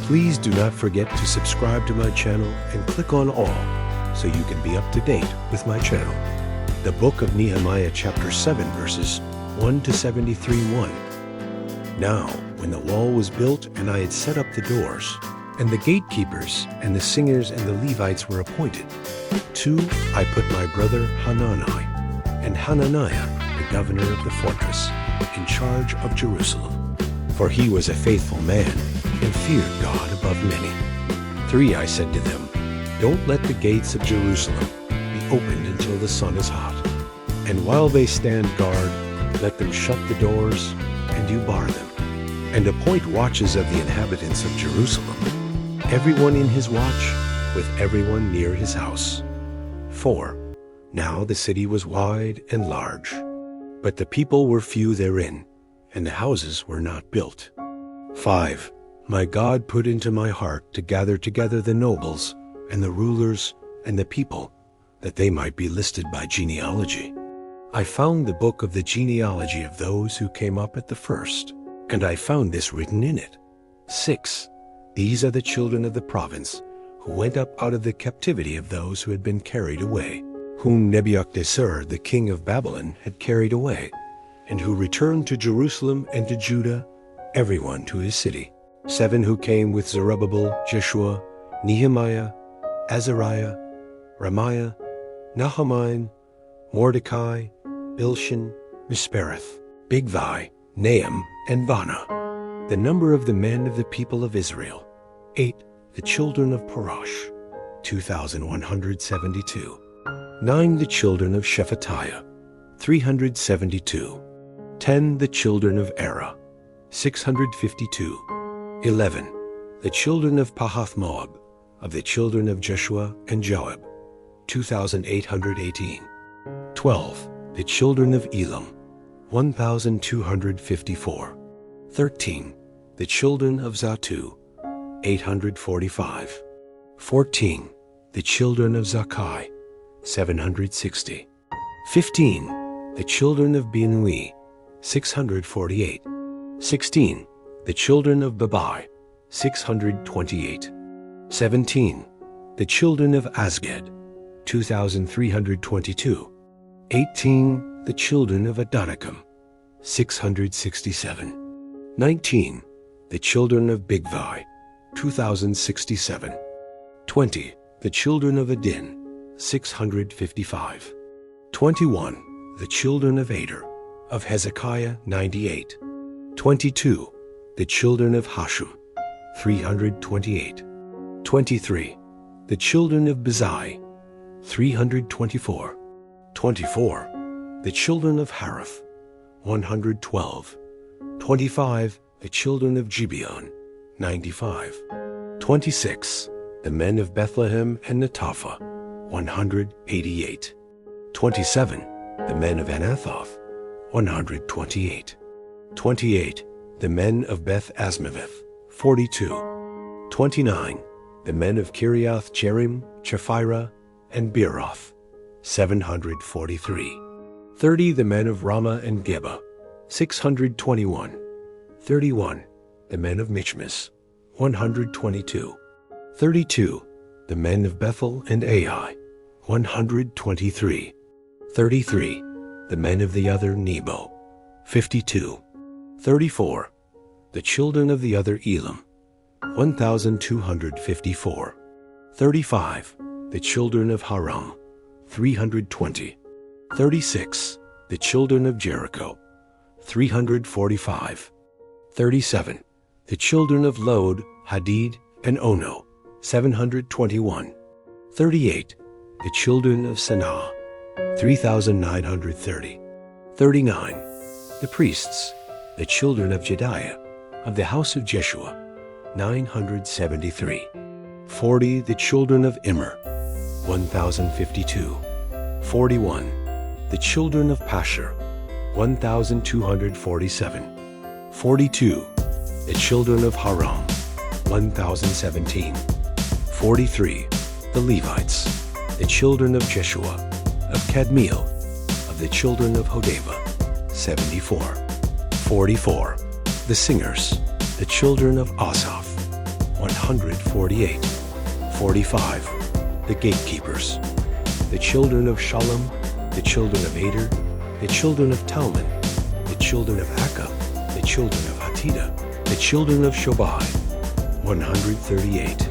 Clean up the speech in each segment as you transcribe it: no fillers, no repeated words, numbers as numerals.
Please do not forget to subscribe to my channel and click on all so you can be up to date with my channel. The book of Nehemiah chapter 7 verses 1 to 73:1. Now, when the wall was built and I had set up the doors, and the gatekeepers and the singers and the Levites were appointed, 2, I put my brother Hanani and Hananiah, the governor of the fortress, in charge of Jerusalem. For he was a faithful man and feared God above many. 3, I said to them, don't let the gates of Jerusalem be opened until the sun is hot. And while they stand guard, let them shut the doors, and you bar them. And appoint watches of the inhabitants of Jerusalem, everyone in his watch, with everyone near his house. 4, now the city was wide and large, but the people were few therein, and the houses were not built. 5, my God put into my heart to gather together the nobles and the rulers and the people, that they might be listed by genealogy. I found the book of the genealogy of those who came up at the first, and I found this written in it. 6, these are the children of the province, who went up out of the captivity of those who had been carried away, whom Nebuchadnezzar the king of Babylon had carried away, and who returned to Jerusalem and to Judah, everyone to his city. 7 who came with Zerubbabel, Jeshua, Nehemiah, Azariah, Ramiah, Nahemiah, Mordecai, Bilshan, Mispereth, Bigvai, Nahum, and Bana. The number of the men of the people of Israel, 8, the children of Parosh, 2,172. 9, the children of Shephatiah, 372. 10, the children of Era, 652. 11, the children of Pahath-Moab, of the children of Jeshua and Joab, 2,818. 12, the children of Elam, 1,254. 13, the children of Zatu, 845. 14, the children of Zakkai, 760. 15, the children of Binui, 648. 16, the children of Babai, 628. 17, the children of Azgad, 2,322. 18, the children of Adonikam, 667. 19, the children of Bigvai, 2,067. 20, the children of Adin, 655. 21, the children of Ader, of Hezekiah, 98. 22, the children of Hashum, 328. 23, the children of Bezai, 324. 24, the children of Haraph, 112. 25, the children of Gibeon, 95. 26, the men of Bethlehem and Netopha, 188. 27, the men of Anathoth, 128. 28, the men of Beth Asmaveth, 42. 29, the men of Kiriath Jearim, Chephirah, and Beeroth, 743. 30, the men of Ramah and Geba, 621. 31, the men of Michmas, 122. 32, the men of Bethel and Ai, 123. 33, the men of the other Nebo, 52. 34, the children of the other Elam, 1,254. 35, the children of Haram, 320. 36, the children of Jericho, 345. 37, the children of Lod, Hadid, and Ono, 721. 38, the children of Sanaa, 3,930. 39, the priests, the children of Jediah, of the house of Jeshua, 973. 40, the children of Immer, 1,052. 41, the children of Pashur, 1,247. 42, the children of Haram, 1,017. 43, the Levites, the children of Jeshua, of Kadmiel, of the children of Hodeva, 74. 44, the singers, the children of Asaph, 148. 45. The gatekeepers. The children of Shalom, the children of Ader, the children of Talmon, the children of Akab, the children of Hatita, the children of Shobai. 138.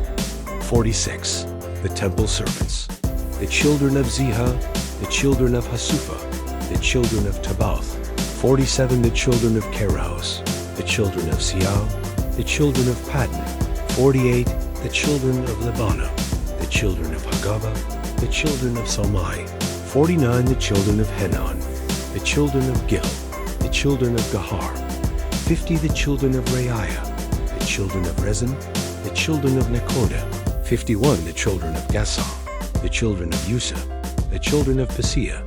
46. The temple servants. The children of Ziha, the children of Hasufa, the children of Tabath. 47. The children of Keros, the children of Sial, the children of Paddan. 48. The children of Lebana, the children of Hagaba, the children of Salmai. 49. The children of Henan, the children of Gil, the children of Gahar. 50. The children of Reiah, the children of Rezin, the children of Nekoda. 51. The children of Gassam, the children of Usa, the children of Paseah.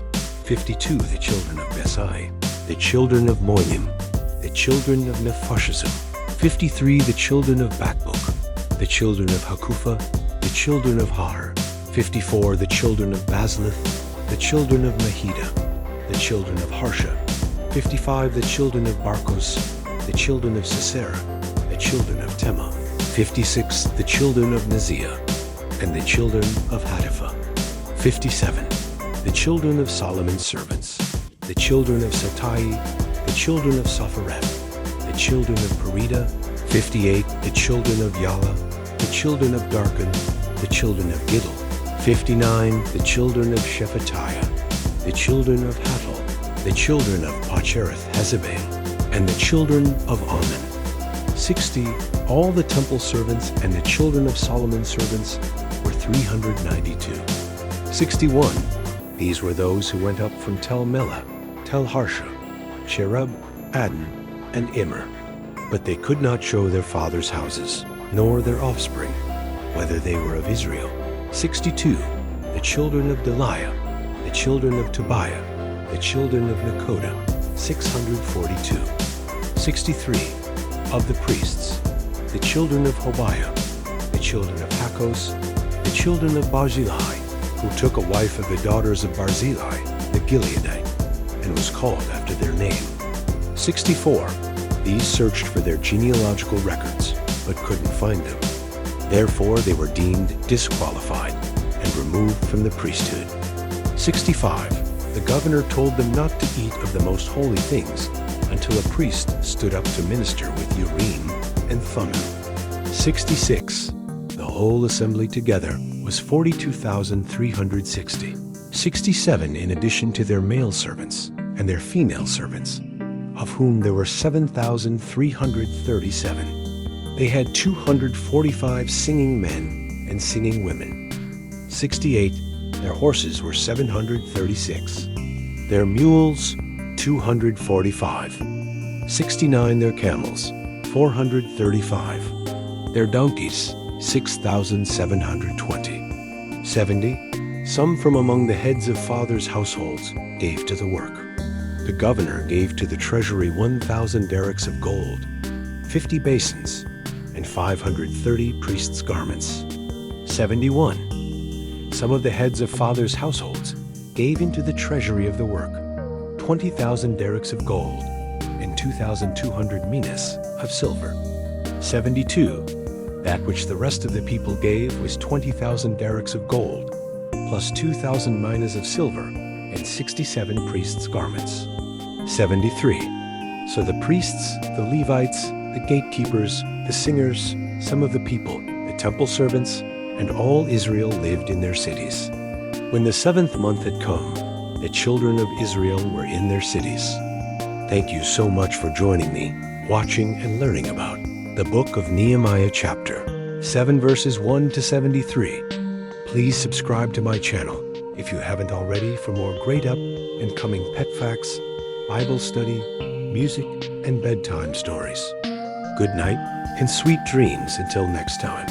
52. The children of Besai, the children of Moinim, the children of Nephashazim. 53. The children of Bakbuk, the children of Hakufa, the children of Har. 54. The children of Baslith, the children of Mahida, the children of Harsha. 55. The children of Barkos, the children of Sisera, the children of Tema. 56. The children of Neziah, and the children of Hatipha. 57. The children of Solomon's servants, the children of Satai, the children of Sopharet, the children of Perida. 58. The children of Yala, the children of Darkon, the children of Giddel. 59. The children of Shephatiah, the children of Hatil, the children of Pachereth Hezebel, and the children of Ammon. 60. All the temple servants and the children of Solomon's servants were 392. 61. These were those who went up from Tel Melah, Tel Harsha, Cherub, Adon, and Immer. But they could not show their fathers' houses, nor their offspring, whether they were of Israel. 62. The children of Deliah, the children of Tobiah, the children of Nekoda. 642. 63. Of the priests, the children of Hobiah, the children of Hakos, the children of Barzillai, who took a wife of the daughters of Barzillai, the Gileadite, and was called after their name. 64. These searched for their genealogical records, but couldn't find them. Therefore they were deemed disqualified and removed from the priesthood. 65. The governor told them not to eat of the most holy things until a priest stood up to minister with Urim and Thummim. 66. The whole assembly together was 42,360. 67. In addition to their male servants and their female servants, of whom there were 7,337. They had 245 singing men and singing women. 68. Their horses were 736. Their mules, 245. 69. Their camels, 435. Their donkeys, 6,720. 70. Some from among the heads of fathers' households gave to the work. The governor gave to the treasury 1,000 derricks of gold, 50 basins, and 530 priests' garments. 71. Some of the heads of fathers' households gave into the treasury of the work 20,000 derricks of gold and 2,200 minas of silver. 72. That which the rest of the people gave was 20,000 derricks of gold, plus 2,000 minas of silver, and 67 priests' garments. 73. So the priests, the Levites, the gatekeepers, the singers, some of the people, the temple servants, and all Israel lived in their cities. When the 7th month had come, the children of Israel were in their cities. Thank you so much for joining me, watching and learning about the book of Nehemiah chapter 7 verses 1 to 73. Please subscribe to my channel if you haven't already for more great up and coming pet facts, Bible study, music, and bedtime stories. Good night and sweet dreams until next time.